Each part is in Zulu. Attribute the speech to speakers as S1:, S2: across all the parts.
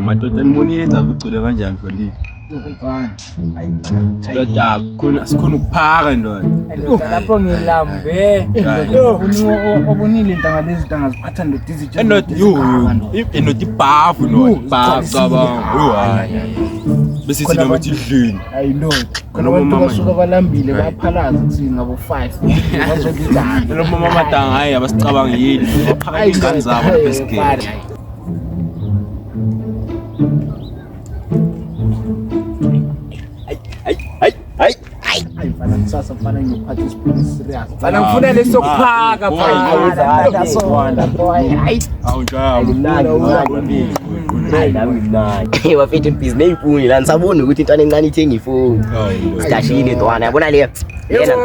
S1: madoda enibonile ucule kanjani Fondini? Ndoda sikhona ukuphaka ndoda.
S2: Lapho ngilambe. Obunile intanga lezi intanga ziphatha ndoda izitshe.
S1: Endoda ibhafu ndoda. Bhaka hayi. Bese thina bathi idlini.
S2: Hayi ndoda. Khona abantu basuka balambile baphalaza kuthi ngabo 5. Bazokudana.
S1: Lo mama matanga hayi abasicabanga yini. Baphaka ingane zabo besigele.
S2: Hayi mfana kusasa mfana ngiyophatha isipini serious. Mfana ngifuna lesokuphaka mfana. Hayi.
S3: Hayi nami mnandi. Wafethu business ifuni la nisabona ukuthi intwana encane ithenga ifoni. Stashini ntwana yabona le. Yena.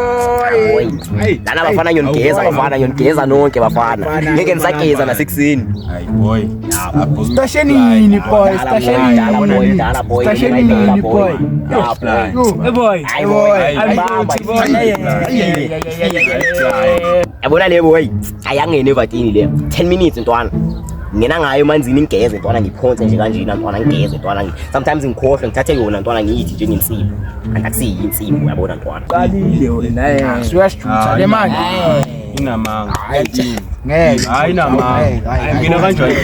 S3: Lana bafana nyongeza nonke bafana. Ngeke nisageza nasekuseni.
S1: Hayi boy.
S2: Stationini boy, stationini.
S3: Dala boy.
S2: Stationini boy. Boy.
S3: Yabona le boy. Ayangene evatini le. 10 minutes ntwana. Ngena ngayo manzini ngigeze ntwana ngiphonse nje kanjena ntwana ngigeze ntwana sometimes ngikhohle ngithathe yona ntwana ngiyithi nje ngensipho andakusiyi insipho yabona ntwana
S2: qalile wena siyashutha le manje
S1: inamanga
S2: ngeke
S1: hayi namanga ngina kanjani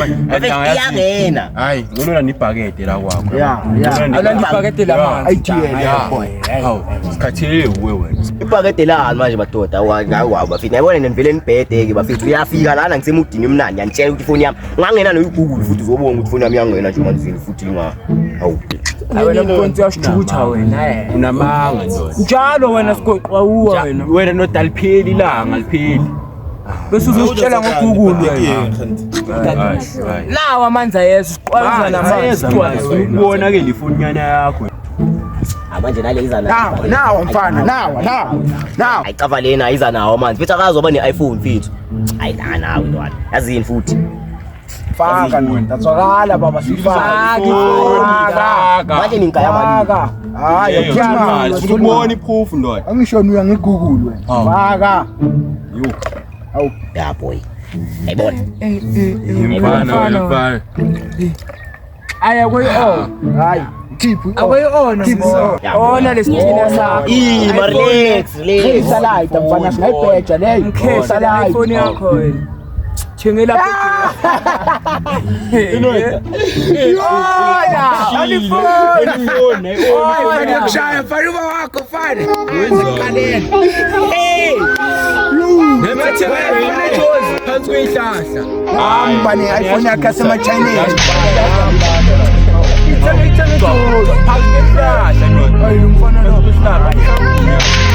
S3: iyangena
S1: hayi ngona nibhakede la kwakho
S2: ala nibhakede la manje
S1: ayithiyela boy hawu sikhathele wewe
S3: ibhakede la manje madoda wawu bafika yabona nivele nibhede ke bafika uyafika lana ngisemudini emnandi yanitshela ukuthi ifoni yami ngangena noyibhukulu futhi uzobonga ukuthi ifoni yami yangena nje manje futhi hawu
S2: wena mkonto uyashutha wena
S1: unamanga ndoda
S2: njalo wena sigoqa
S1: wena nodalipheli ilanga lipheli
S2: bese uzositshela ngogugulu wena lawa amanzi ayezo kwanza namanzi
S1: ukubona ke lifonyana yakho
S3: manje nale iza
S2: nawo mfana nawo
S3: ayicava lena iza nawo manje futhi akazoba ne-iPhone fethu hayi nawe ntwana yazini futhi
S2: faka ntatswakala baba sifaka
S3: manje ninkaya manje
S2: hayi
S1: ukhiyana ukubona iproof ndoda
S2: angishona uya ngegugulu wena faka
S1: yo
S3: awu ya boy ayibona
S1: mfana
S2: aya kwe hayi tiphu akweona ona lesithina sakho
S3: Marlex le
S2: salad mfana singayibheja le mkhesa la iPhone yakho wena thengela
S1: inoda
S2: iPhone fana kushaya fana wakho fana wenzakaleni nemathemba ejozi phansi kwehlahla hamba ne iPhone yakho asema Chinese It's a little bit.